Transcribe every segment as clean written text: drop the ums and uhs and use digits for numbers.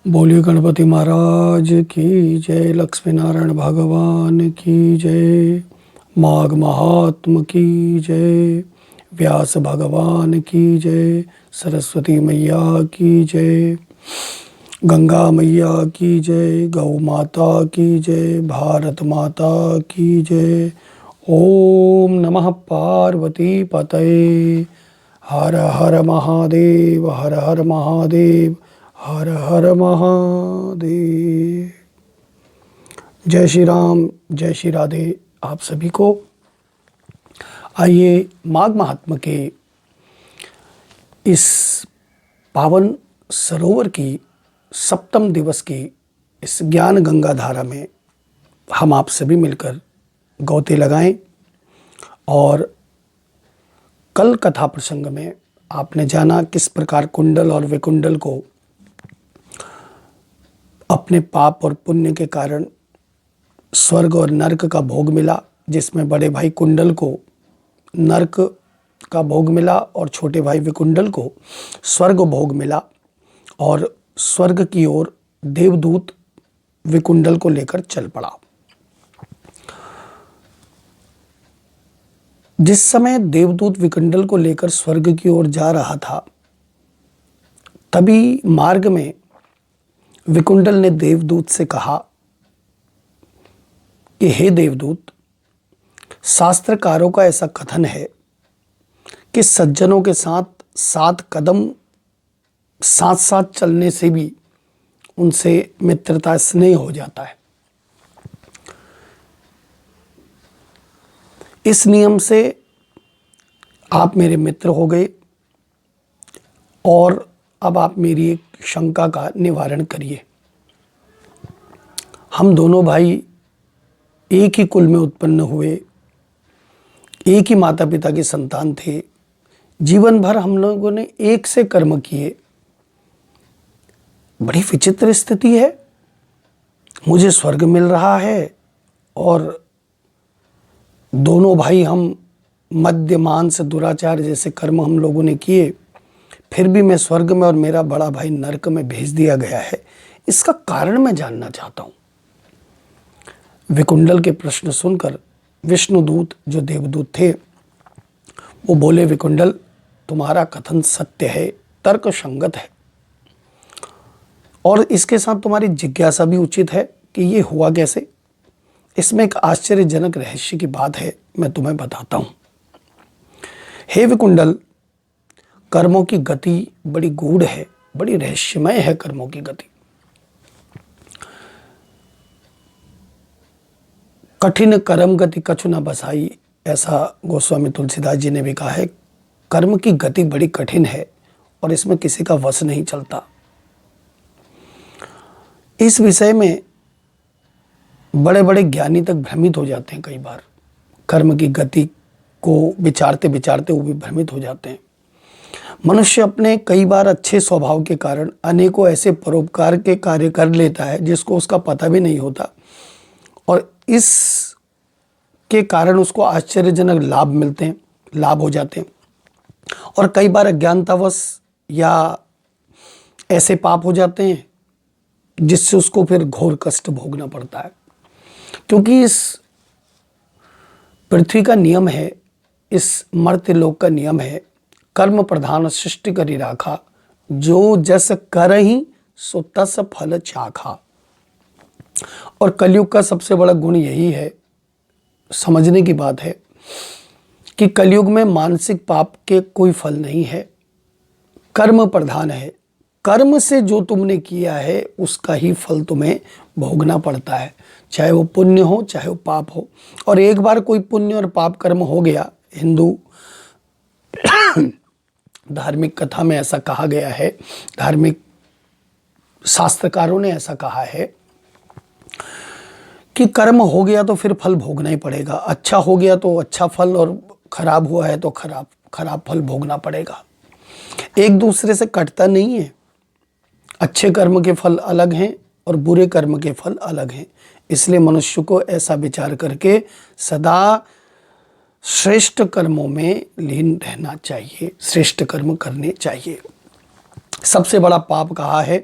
बोलिए गणपति महाराज की जय, लक्ष्मी नारायण भगवान की जय, माघ महात्म की जय, व्यास भगवान की जय, सरस्वती मैया की जय, गंगा मैया की जय, गौ माता की जय, भारत माता की जय। ओम नमः पार्वती पतये। हर हर महादेव, हर हर महादेव, हर हर महादेव। जय श्री राम, जय श्री राधे आप सभी को। आइए माघ महात्म के इस पावन सरोवर की सप्तम दिवस की इस ज्ञान गंगा धारा में हम आप सभी मिलकर गोते लगाएं। और कल कथा प्रसंग में आपने जाना किस प्रकार कुंडल और विकुंडल को अपने पाप और पुण्य के कारण स्वर्ग और नरक का भोग मिला, जिसमें बड़े भाई कुंडल को नरक का भोग मिला और छोटे भाई विकुंडल को स्वर्ग भोग मिला। और स्वर्ग की ओर देवदूत विकुंडल को लेकर चल पड़ा। जिस समय देवदूत विकुंडल को लेकर स्वर्ग की ओर जा रहा था, तभी मार्ग में विकुंडल ने देवदूत से कहा कि हे देवदूत, शास्त्रकारों का ऐसा कथन है कि सज्जनों के साथ 7 कदम साथ साथ चलने से भी उनसे मित्रता स्नेह हो जाता है। इस नियम से आप मेरे मित्र हो गए और अब आप मेरी एक शंका का निवारण करिए। हम दोनों भाई एक ही कुल में उत्पन्न हुए, एक ही माता पिता के संतान थे। जीवन भर हम लोगों ने एक से कर्म किए। बड़ी विचित्र स्थिति है। मुझे स्वर्ग मिल रहा है और दोनों भाई हम मद्य मांस दुराचार जैसे कर्म हम लोगों ने किए, फिर भी मैं स्वर्ग में और मेरा बड़ा भाई नरक में भेज दिया गया है। इसका कारण मैं जानना चाहता हूं। विकुंडल के प्रश्न सुनकर विष्णुदूत जो देवदूत थे वो बोले, विकुंडल तुम्हारा कथन सत्य है, तर्क संगत है और इसके साथ तुम्हारी जिज्ञासा भी उचित है कि ये हुआ कैसे। इसमें एक आश्चर्यजनक रहस्य की बात है, मैं तुम्हें बताता हूं। हे विकुंडल, कर्मों की गति बड़ी गूढ़ है, बड़ी रहस्यमय है कर्मों की गति। कठिन कर्म गति कछु न बसाई, ऐसा गोस्वामी तुलसीदास जी ने भी कहा है। कर्म की गति बड़ी कठिन है और इसमें किसी का वश नहीं चलता। इस विषय में बड़े बड़े ज्ञानी तक भ्रमित हो जाते हैं। कई बार कर्म की गति को विचारते विचारते वो भी भ्रमित हो जाते हैं। मनुष्य अपने कई बार अच्छे स्वभाव के कारण अनेकों ऐसे परोपकार के कार्य कर लेता है जिसको उसका पता भी नहीं होता, और इस के कारण उसको आश्चर्यजनक लाभ मिलते हैं, लाभ हो जाते हैं। और कई बार अज्ञानतावश या ऐसे पाप हो जाते हैं जिससे उसको फिर घोर कष्ट भोगना पड़ता है। क्योंकि इस पृथ्वी का नियम है, इस मर्त्य लोक का नियम है, कर्म प्रधान सृष्टि करी राखा, जो जस करहि सो तस फल चाखा। और कलयुग का सबसे बड़ा गुण यही है, समझने की बात है कि कलयुग में मानसिक पाप के कोई फल नहीं है, कर्म प्रधान है। कर्म से जो तुमने किया है उसका ही फल तुम्हें भोगना पड़ता है, चाहे वो पुण्य हो चाहे वो पाप हो। और एक बार कोई पुण्य और पाप कर्म हो गया, हिंदू धार्मिक कथा में ऐसा कहा गया है, धार्मिक शास्त्रकारों ने ऐसा कहा है कि कर्म हो गया तो फिर फल भोगना ही पड़ेगा। अच्छा हो गया तो अच्छा फल और खराब हुआ है तो खराब फल भोगना पड़ेगा। एक दूसरे से कटता नहीं है। अच्छे कर्म के फल अलग हैं और बुरे कर्म के फल अलग हैं। इसलिए मनुष्य को ऐसा विचार करके सदा श्रेष्ठ कर्मों में लीन रहना चाहिए, श्रेष्ठ कर्म करने चाहिए। सबसे बड़ा पाप कहा है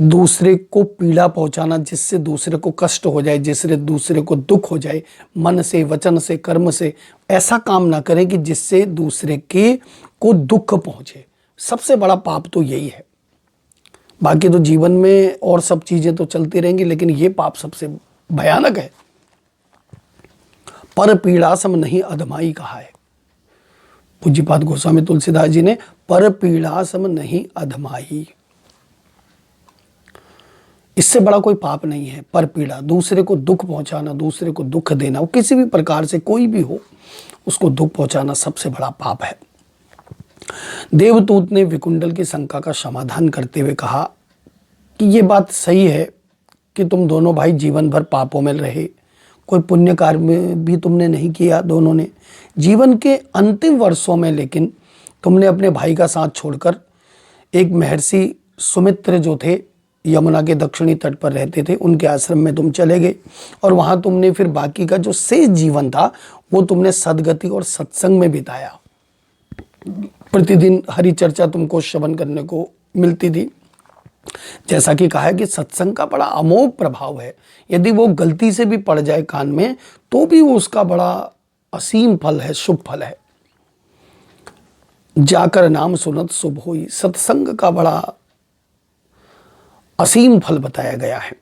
दूसरे को पीड़ा पहुंचाना, जिससे दूसरे को कष्ट हो जाए, जिससे दूसरे को दुख हो जाए, मन से, वचन से, कर्म से ऐसा काम ना करें कि जिससे दूसरे के को दुख पहुंचे। सबसे बड़ा पाप तो यही है। बाकी तो जीवन में और सब चीजें तो चलती रहेंगी, लेकिन ये पाप सबसे भयानक है। पर पीड़ा सम नहीं अधमाई कहा है पूज्यपाद गोस्वामी तुलसीदास जी ने। पर पीड़ा सम नहीं अधमाई, इससे बड़ा कोई पाप नहीं है। पर पीड़ा, दूसरे को दुख पहुंचाना, दूसरे को दुख देना, वो किसी भी प्रकार से कोई भी हो, उसको दुख पहुंचाना सबसे बड़ा पाप है। देवदूत ने विकुंडल की शंका का समाधान करते हुए कहा कि ये बात सही है कि तुम दोनों भाई जीवन भर पापों में रहे, कोई पुण्य कार्य में भी तुमने नहीं किया दोनों ने। जीवन के अंतिम वर्षों में लेकिन तुमने अपने भाई का साथ छोड़कर एक महर्षि सुमित्र जो थे, यमुना के दक्षिणी तट पर रहते थे, उनके आश्रम में तुम चले गए और वहां तुमने फिर बाकी का जो शेष जीवन था वो तुमने सद्गति और सत्संग में बिताया। प्रतिदिन हरि चर्चा तुमको श्रवण करने को मिलती थी। जैसा कि कहा है कि सत्संग का बड़ा अमोघ प्रभाव है। यदि वो गलती से भी पड़ जाए कान में तो भी वो उसका बड़ा असीम फल है, शुभ फल है। जाकर नाम सुनत शुभ होई, सत्संग का बड़ा असीम फल बताया गया है।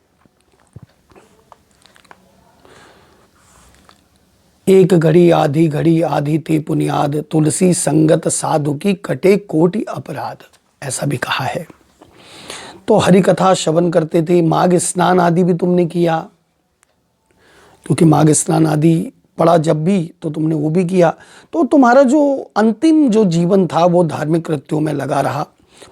एक घड़ी आधी ते पुनियाद, तुलसी संगत साधु की कटे कोटि अपराध, ऐसा भी कहा है। तो हरि कथा श्रवण करते थे, माघ स्नान आदि भी तुमने किया, क्योंकि माघ स्नान आदि पड़ा जब भी तो तुमने वो भी किया। तो तुम्हारा जो अंतिम जो जीवन था वो धार्मिक कृत्यों में लगा रहा।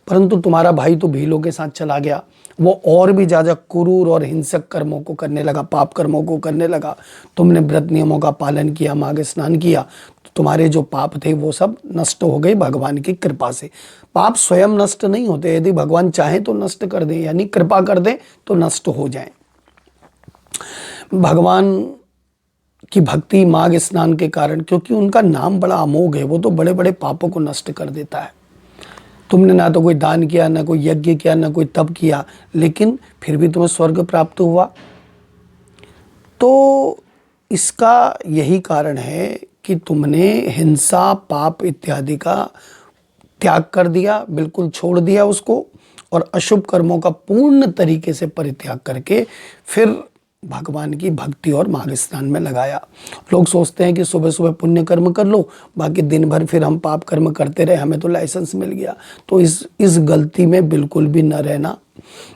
परंतु तुम्हारा भाई तो भीलों के साथ चला गया, वो और भी ज़्यादा क्रूर और हिंसक कर्मों को करने लगा, पाप कर्मों को करने लगा। तुमने व्रत नियमों का पालन किया, माघ स्नान किया, तो तुम्हारे जो पाप थे वो सब नष्ट हो गए भगवान की कृपा से। पाप स्वयं नष्ट नहीं होते, यदि भगवान चाहे तो नष्ट कर दें, यानी कृपा कर दें तो नष्ट हो जाएं। भगवान की भक्ति माघ स्नान के कारण, क्योंकि उनका नाम बड़ा अमोघ है, वो तो बड़े बड़े पापों को नष्ट कर देता है। तुमने ना तो कोई दान किया, ना कोई यज्ञ किया, ना कोई तप किया, लेकिन फिर भी तुम्हें स्वर्ग प्राप्त हुआ। तो इसका यही कारण है कि तुमने हिंसा, पाप इत्यादि का त्याग कर दिया, बिल्कुल छोड़ दिया उसको, और अशुभ कर्मों का पूर्ण तरीके से परित्याग करके फिर भगवान की भक्ति और माघ स्नान में लगाया। लोग सोचते हैं कि सुबह सुबह पुण्य कर्म कर लो, बाकी दिन भर फिर हम पाप कर्म करते रहे, हमें तो लाइसेंस मिल गया। तो इस गलती में बिल्कुल भी न रहना।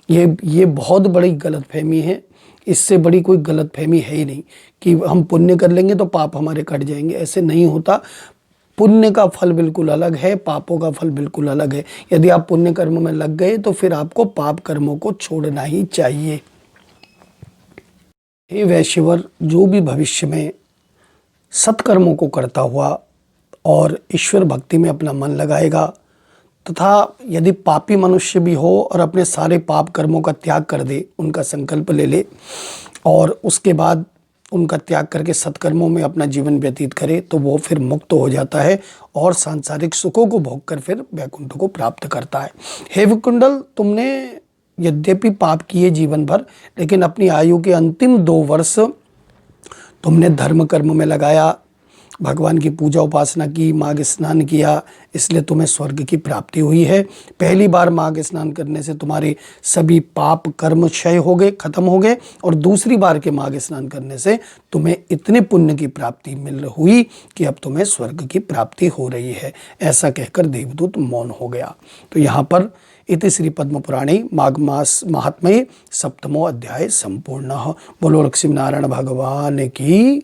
ये बहुत बड़ी गलतफहमी है। इससे बड़ी कोई गलतफहमी है ही नहीं कि हम पुण्य कर लेंगे तो पाप हमारे कट जाएंगे। ऐसे नहीं होता। पुण्य का फल बिल्कुल अलग है, पापों का फल बिल्कुल अलग है। यदि आप पुण्य कर्म में लग गए तो फिर आपको पाप कर्मों को छोड़ना ही चाहिए। हे वैश्यवर, जो भी भविष्य में सत्कर्मों को करता हुआ और ईश्वर भक्ति में अपना मन लगाएगा, तथा यदि पापी मनुष्य भी हो और अपने सारे पाप कर्मों का त्याग कर दे, उनका संकल्प ले ले और उसके बाद उनका त्याग करके सत्कर्मों में अपना जीवन व्यतीत करे, तो वो फिर मुक्त हो जाता है और सांसारिक सुखों को भोग कर फिर वैकुंठ को प्राप्त करता है। हे विकुंडल, तुमने यद्यपि पाप किए जीवन भर, लेकिन अपनी आयु के अंतिम 2 वर्ष तुमने धर्म कर्म में लगाया, भगवान की पूजा उपासना की, माघ स्नान किया, इसलिए तुम्हें स्वर्ग की प्राप्ति हुई है। पहली बार माघ स्नान करने से तुम्हारे सभी पाप कर्म क्षय हो गए, खत्म हो गए, और दूसरी बार के माघ स्नान करने से तुम्हें इतने पुण्य की प्राप्ति मिल हुई कि अब तुम्हें स्वर्ग की प्राप्ति हो रही है। ऐसा कहकर देवदूत मौन हो गया। तो यहाँ पर इति श्री पद्म पुराणे माघ मास महात्म्ये 7वां अध्याय संपूर्ण। बोलो लक्ष्मी नारायण भगवान की।